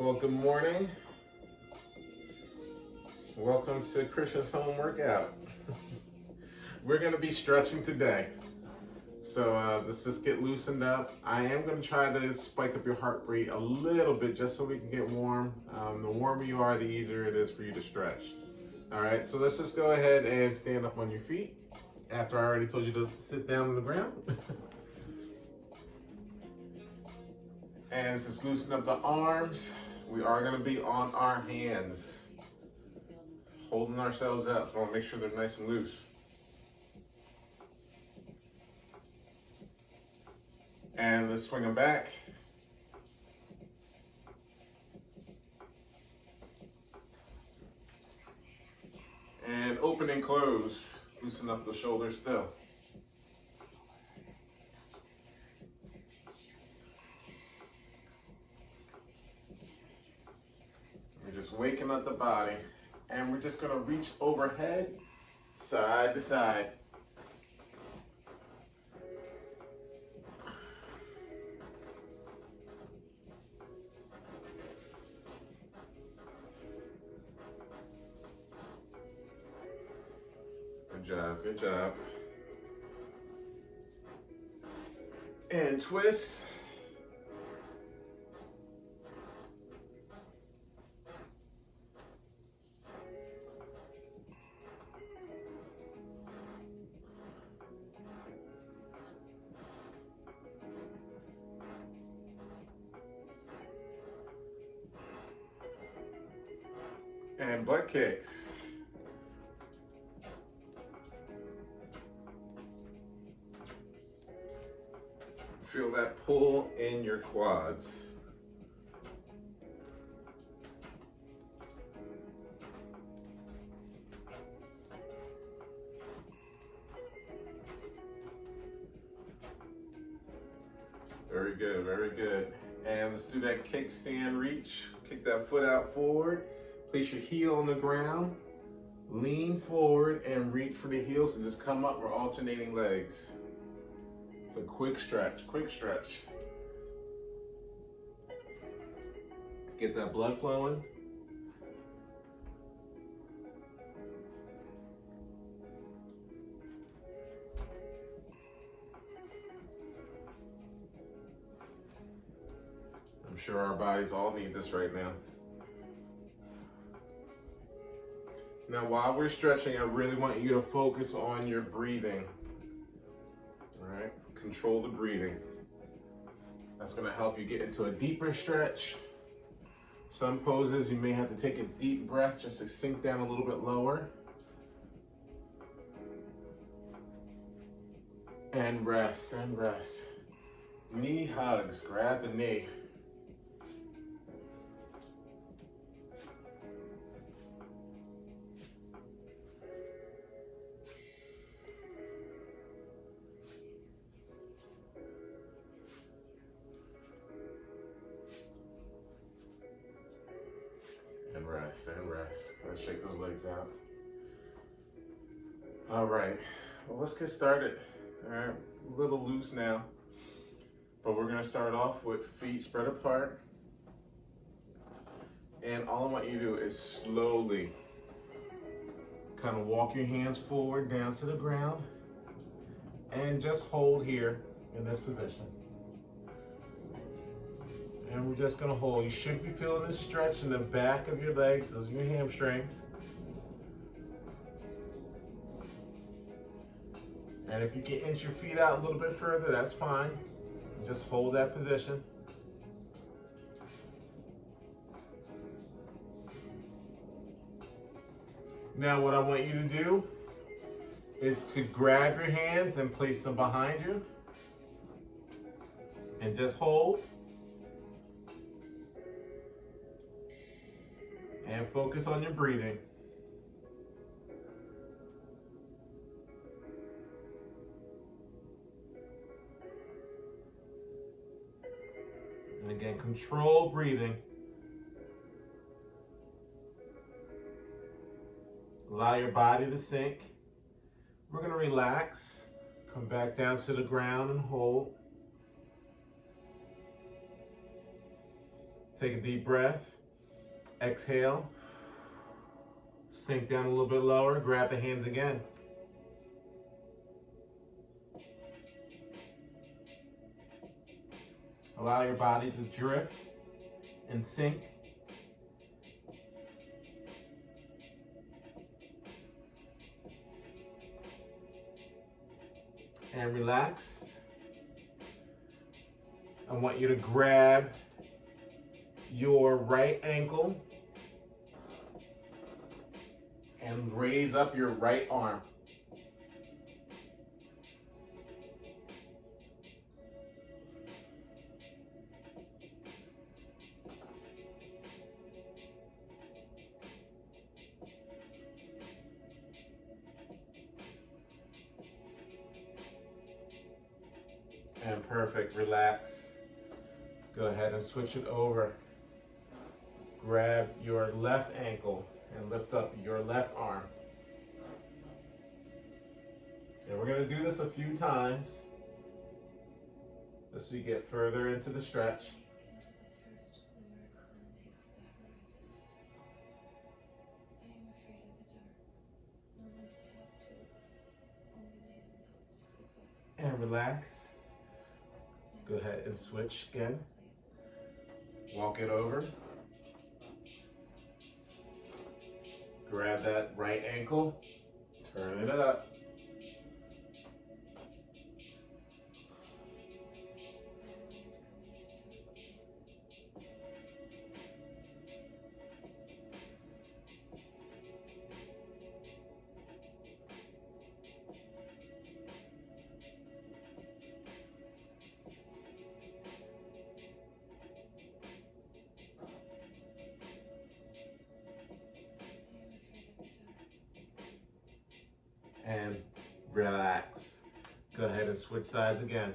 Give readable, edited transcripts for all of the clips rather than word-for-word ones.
Well, good morning. Welcome to Christian's home workout. We're going to be stretching today. So let's just get loosened up. I am going to try to spike up your heart rate a little bit just so we can get warm. The warmer you are, the easier it is for you to stretch. All right, so let's just go ahead and stand up on your feet after I already told you to sit down on the ground. And let's just loosen up the arms. We are going to be on our hands, holding ourselves up. I want to make sure they're nice and loose. And let's swing them back. And open and close. Loosen up the shoulders still. We're just waking up the body. And we're just going to reach overhead, side to side. Good job, good job. And twist. And butt kicks. Feel that pull in your quads. Very good, very good. And let's do that kickstand reach. Kick that foot out forward. Place your heel on the ground. Lean forward and reach for the heels and just come up. We're alternating legs. It's a quick stretch, quick stretch. Get that blood flowing. I'm sure our bodies all need this right now. Now, while we're stretching, I really want you to focus on your breathing. All right? Control the breathing. That's going to help you get into a deeper stretch. Some poses you may have to take a deep breath just to sink down a little bit lower. And rest, and rest. Knee hugs, grab the knee. And rest, and rest. Let's shake those legs out. All right, well, let's get started. All right, a little loose now, but we're gonna start off with feet spread apart. And all I want you to do is slowly kind of walk your hands forward down to the ground and just hold here in this position. And we're just gonna hold. You should be feeling this stretch in the back of your legs. Those are your hamstrings. And if you can inch your feet out a little bit further, that's fine. Just hold that position. Now what I want you to do is to grab your hands and place them behind you. And just hold. And focus on your breathing. And again, control breathing. Allow your body to sink. We're going to relax. Come back down to the ground and hold. Take a deep breath. Exhale. Sink down a little bit lower. Grab the hands again. Allow your body to drift and sink. And relax. I want you to grab your right ankle and raise up your right arm. And perfect, relax. Go ahead and switch it over. Grab your left ankle and lift up your left arm. And we're going to do this a few times as you get further into the stretch. And relax. Go ahead and switch again. Walk it over. Grab that right ankle. Turn it up. And relax. Go ahead and switch sides again.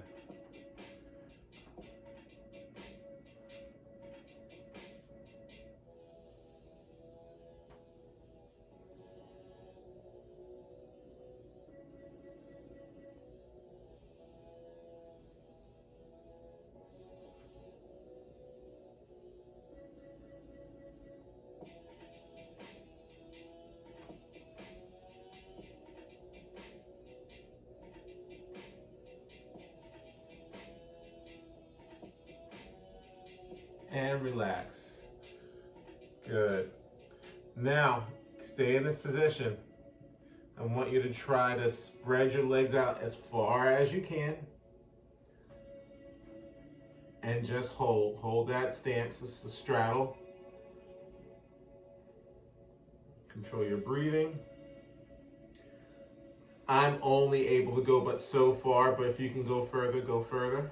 And relax. Good. Now, stay in this position. I want you to try to spread your legs out as far as you can. And just hold. Hold that stance. It's the straddle. Control your breathing. I'm only able to go but so far, but if you can go further, go further.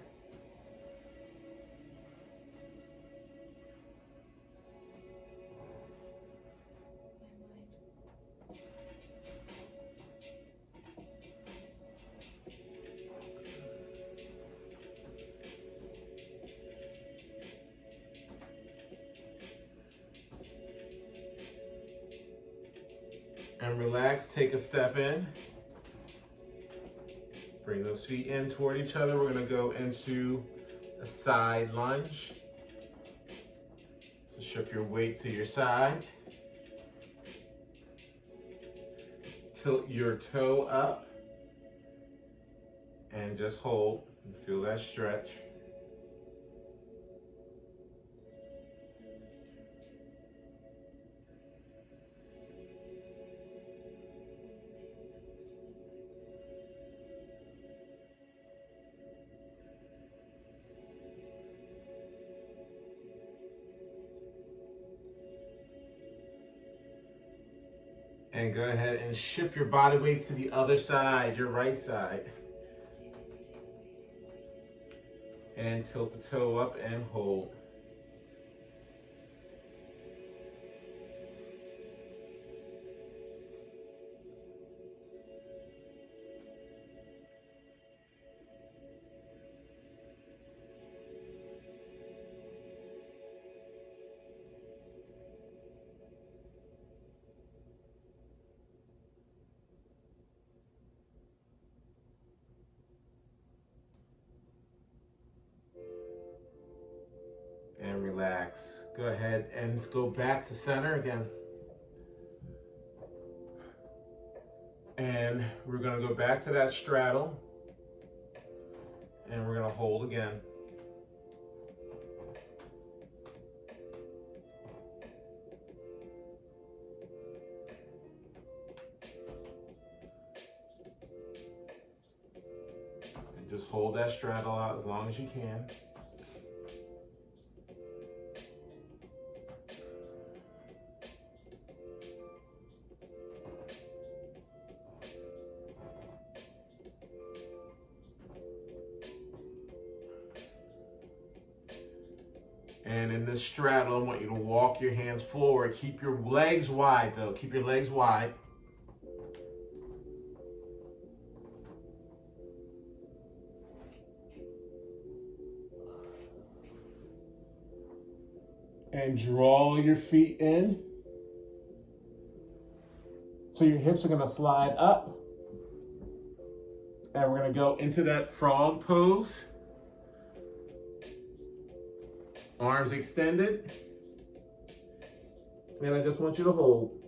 And relax, take a step in. Bring those feet in toward each other. We're gonna go into a side lunge. So shift your weight to your side. Tilt your toe up. And just hold and feel that stretch. And go ahead and shift your body weight to the other side, your right side. And tilt the toe up and hold. relax. Go ahead and go back to center again. And we're gonna go back to that straddle. And we're gonna hold again. And just hold that straddle out as long as you can. And in this straddle, I want you to walk your hands forward. Keep your legs wide though. Keep your legs wide. And draw your feet in. So your hips are gonna slide up. And we're gonna go into that frog pose. Arms extended. And I just want you to hold.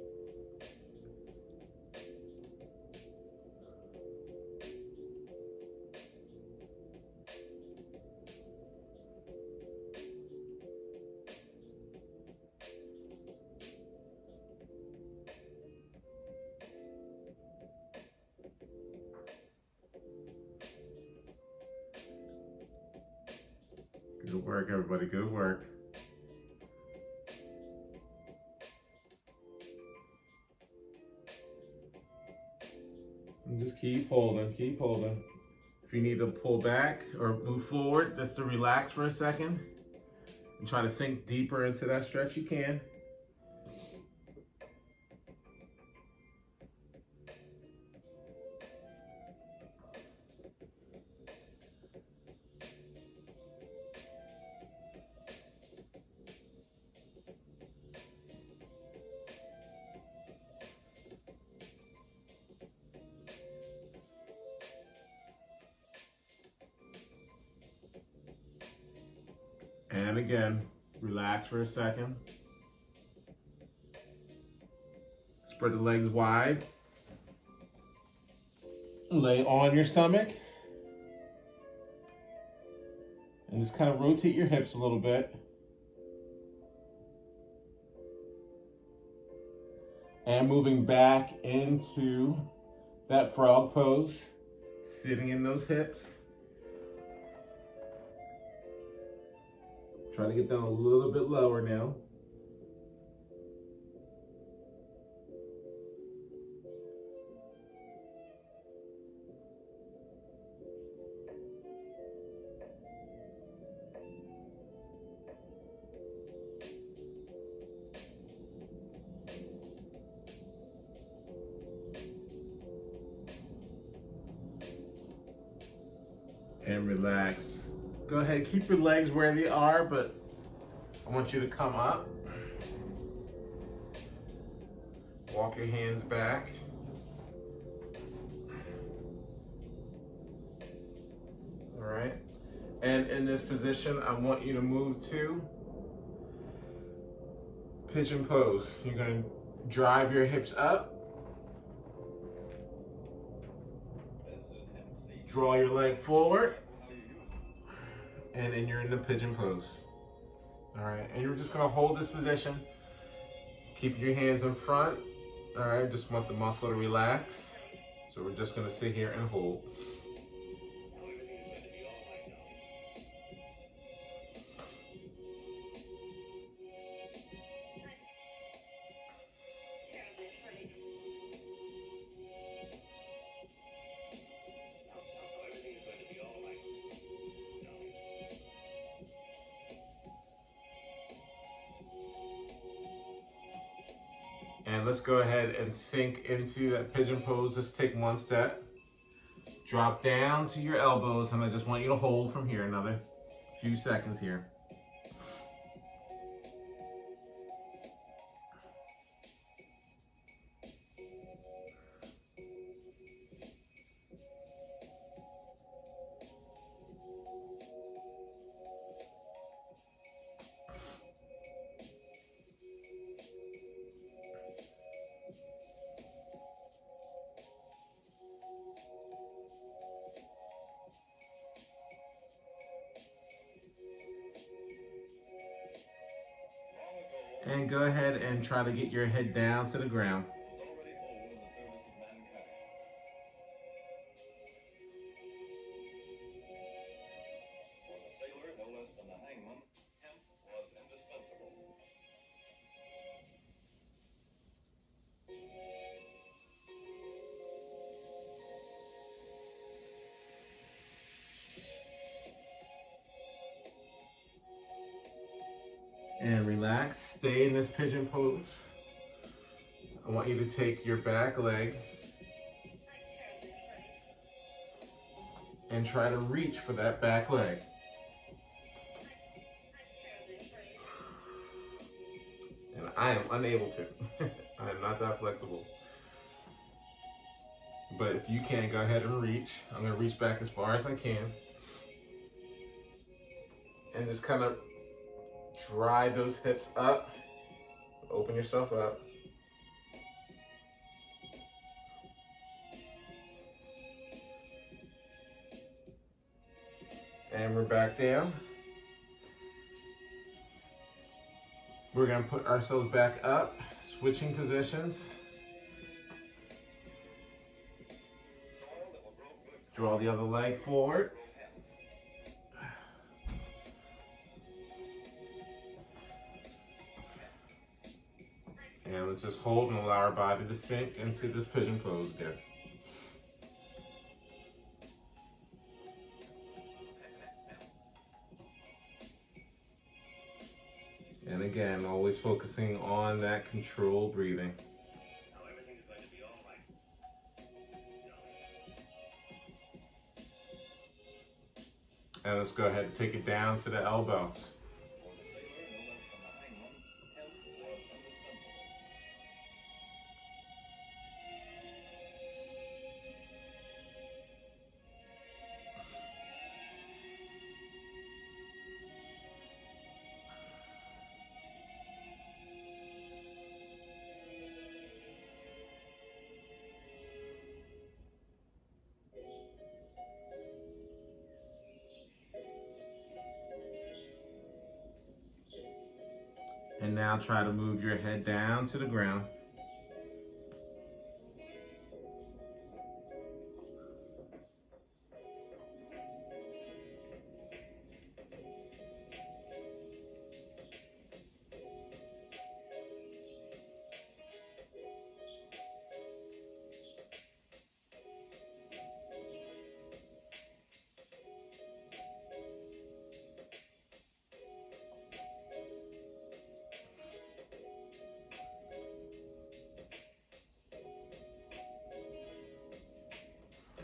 Good work, everybody. Good work. And just keep holding, keep holding. If you need to pull back or move forward, just to relax for a second and try to sink deeper into that stretch, you can. And again, relax for a second. Spread the legs wide. Lay on your stomach. And just kind of rotate your hips a little bit. And moving back into that frog pose. Sitting in those hips. Try to get down a little bit lower now. And relax. Go ahead, keep your legs where they are, but I want you to come up. Walk your hands back. All right. And in this position, I want you to move to Pigeon Pose. You're going to drive your hips up. Draw your leg forward. And then you're in the Pigeon Pose. All right, and you're just gonna hold this position. Keep your hands in front. All right, just want the muscle to relax. So we're just gonna sit here and hold. And let's go ahead and sink into that pigeon pose. Just take one step. Drop down to your elbows, and I just want you to hold from here another few seconds here. And go ahead and try to get your head down to the ground. And relax, stay in this pigeon pose. I want you to take your back leg and try to reach for that back leg. And I am unable to. I am not that flexible. But if you can, go ahead and reach. I'm gonna reach back as far as I can. And just kind of drive those hips up. Open yourself up. And we're back down. We're gonna put ourselves back up, switching positions. Draw the other leg forward. And let's just hold and allow our body to sink into this pigeon pose again. And again, always focusing on that controlled breathing. And let's go ahead and take it down to the elbows. And now try to move your head down to the ground.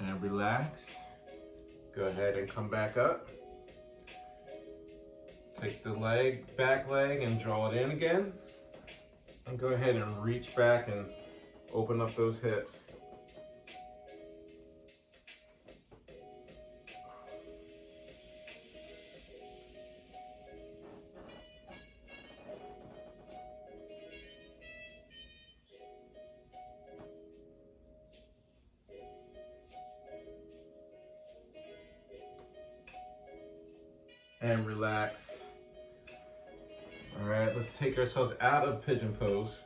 And relax. Go ahead and come back up. Take the leg, back leg, and draw it in again. And go ahead and reach back and open up those hips. And relax. All right, let's take ourselves out of pigeon pose.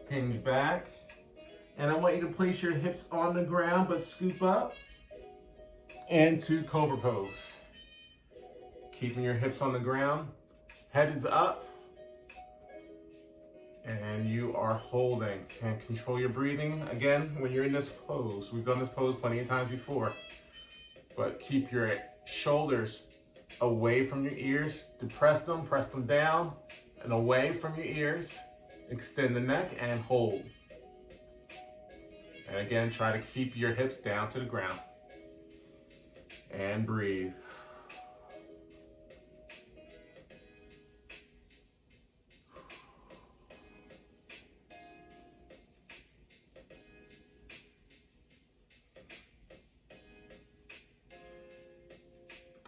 Hinge back. And I want you to place your hips on the ground, but scoop up into Cobra Pose. Keeping your hips on the ground, head is up. And you are holding. And control your breathing. Again, when you're in this pose, we've done this pose plenty of times before. But keep your shoulders away from your ears. Press them down and away from your ears. Extend the neck and hold. And again, try to keep your hips down to the ground. And breathe.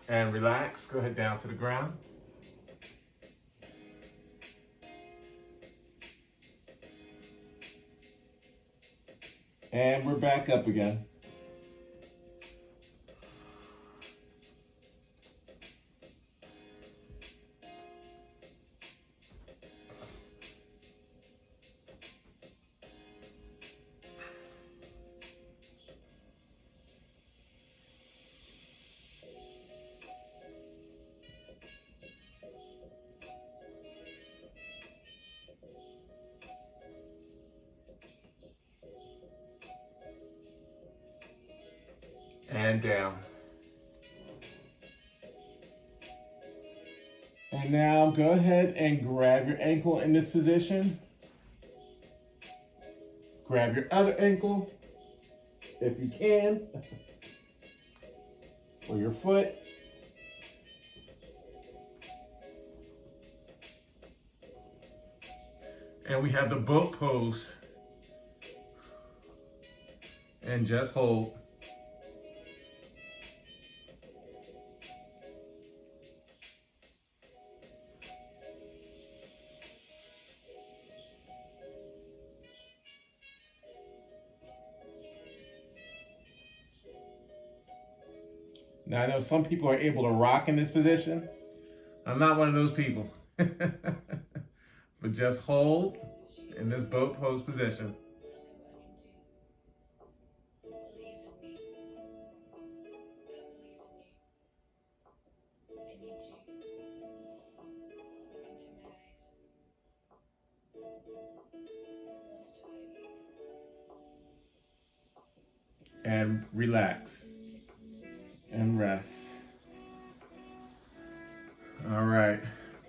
And relax, go ahead down to the ground. And we're back up again. And down. And now go ahead and grab your ankle in this position. Grab your other ankle, if you can, or your foot. And we have the boat pose. And just hold. Now I know some people are able to rock in this position. I'm not one of those people. But just hold in this boat pose position. And relax and rest. All right,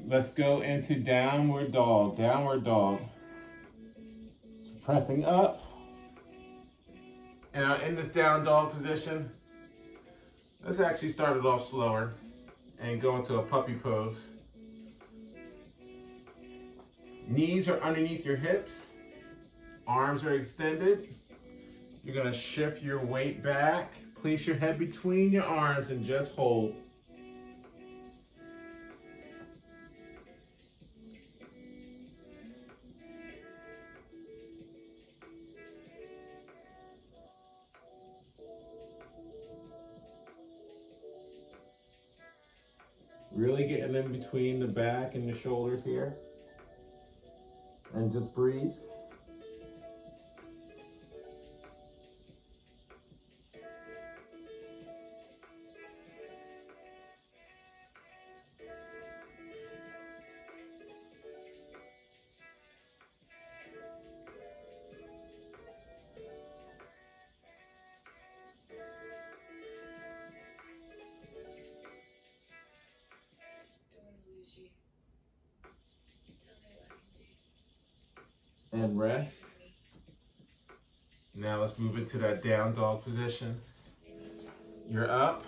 let's go into downward dog, downward dog. So pressing up. And in this down dog position, let's actually start it off slower and go into a puppy pose. Knees are underneath your hips, arms are extended. You're gonna shift your weight back, place your head between your arms and just hold. Really getting in between the back and the shoulders here. And just breathe. And rest. Now let's move into that down dog position. You're up.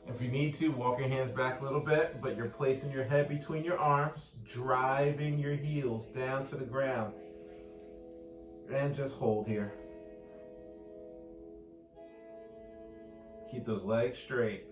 If you need to, walk your hands back a little bit, but you're placing your head between your arms, driving your heels down to the ground. And just hold here. Keep those legs straight.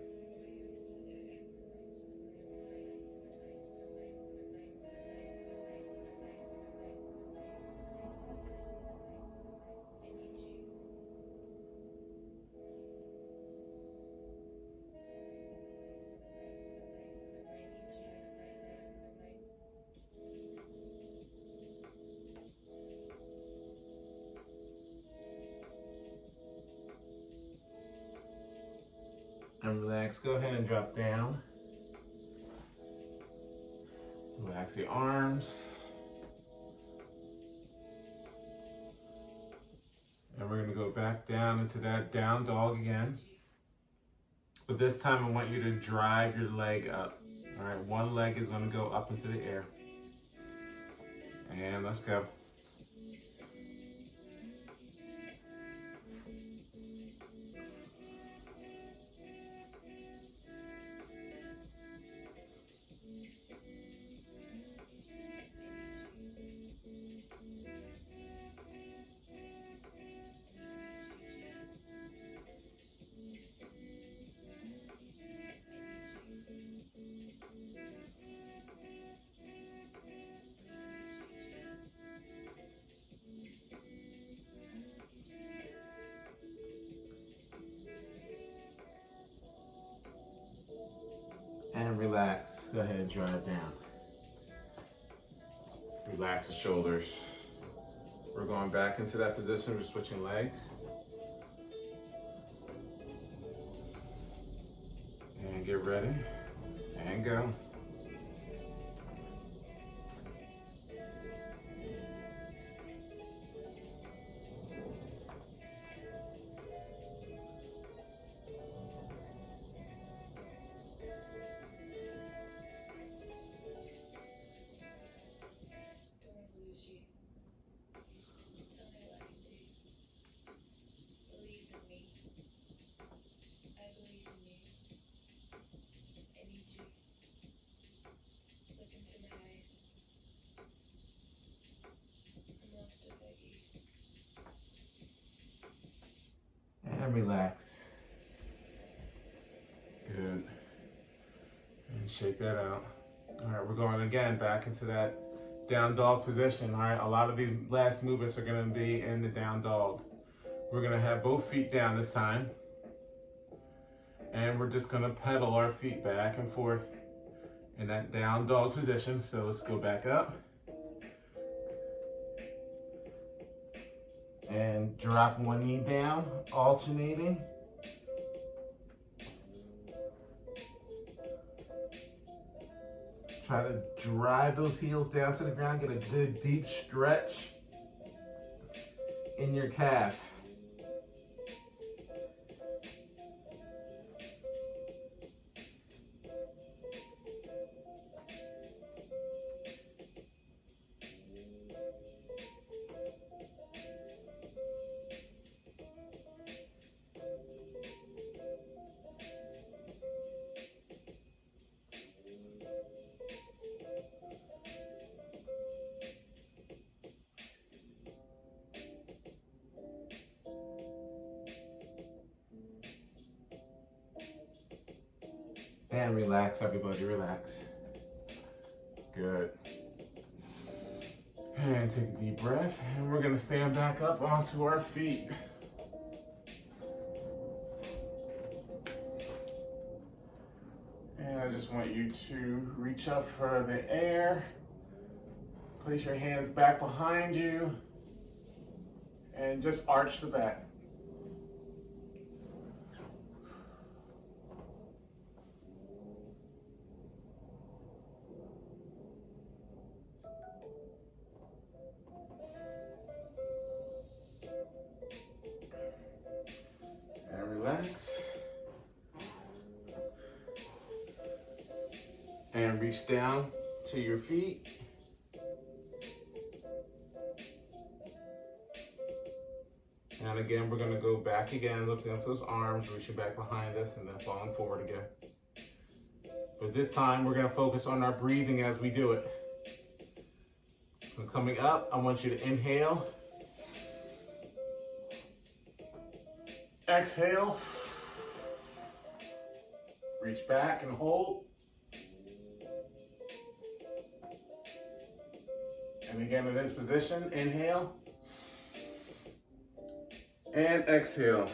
And relax, go ahead and drop down. Relax the arms. And we're gonna go back down into that down dog again. But this time I want you to drive your leg up. All right, one leg is gonna go up into the air. And let's go. And relax. Go ahead and drive down. Relax the shoulders. We're going back into that position. We're switching legs. And get ready. And go. And relax. Good. And shake that out. All right, we're going again back into that down dog position. All right, a lot of these last movements are gonna be in the down dog. We're gonna have both feet down this time. And we're just gonna pedal our feet back and forth in that down dog position. So let's go back up. And drop one knee down, alternating. Try to drive those heels down to the ground, get a good deep stretch in your calf. And relax, everybody, relax. Good. And take a deep breath, and we're gonna stand back up onto our feet. And I just want you to reach up for the air. Place your hands back behind you, and just arch the back. Relax. And reach down to your feet. And again, we're gonna go back again, lifting up those arms, reaching back behind us, and then falling forward again. But this time, we're gonna focus on our breathing as we do it. So coming up, I want you to inhale. Exhale, reach back and hold. And again in this position, inhale and exhale.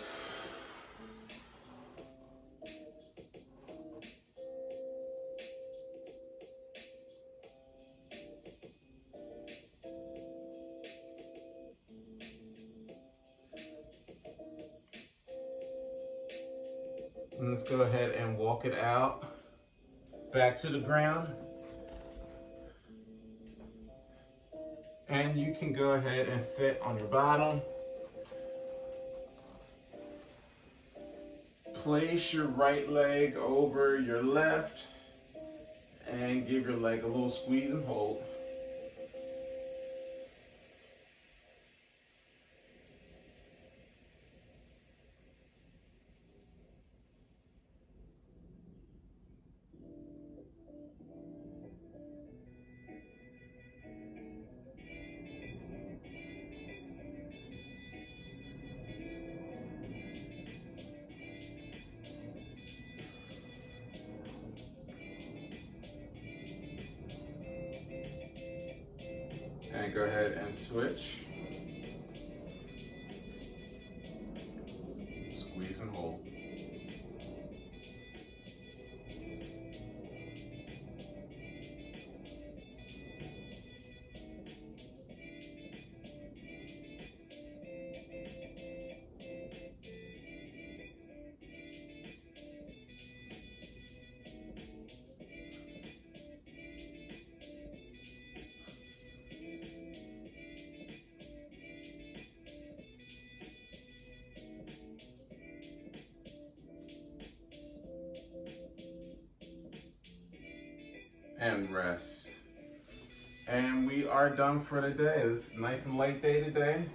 And let's go ahead and walk it out back to the ground. And you can go ahead and sit on your bottom. Place your right leg over your left and give your leg a little squeeze and hold. And go ahead and switch. Squeeze and hold. And rest. And we are done for the day. It's a nice and light day today.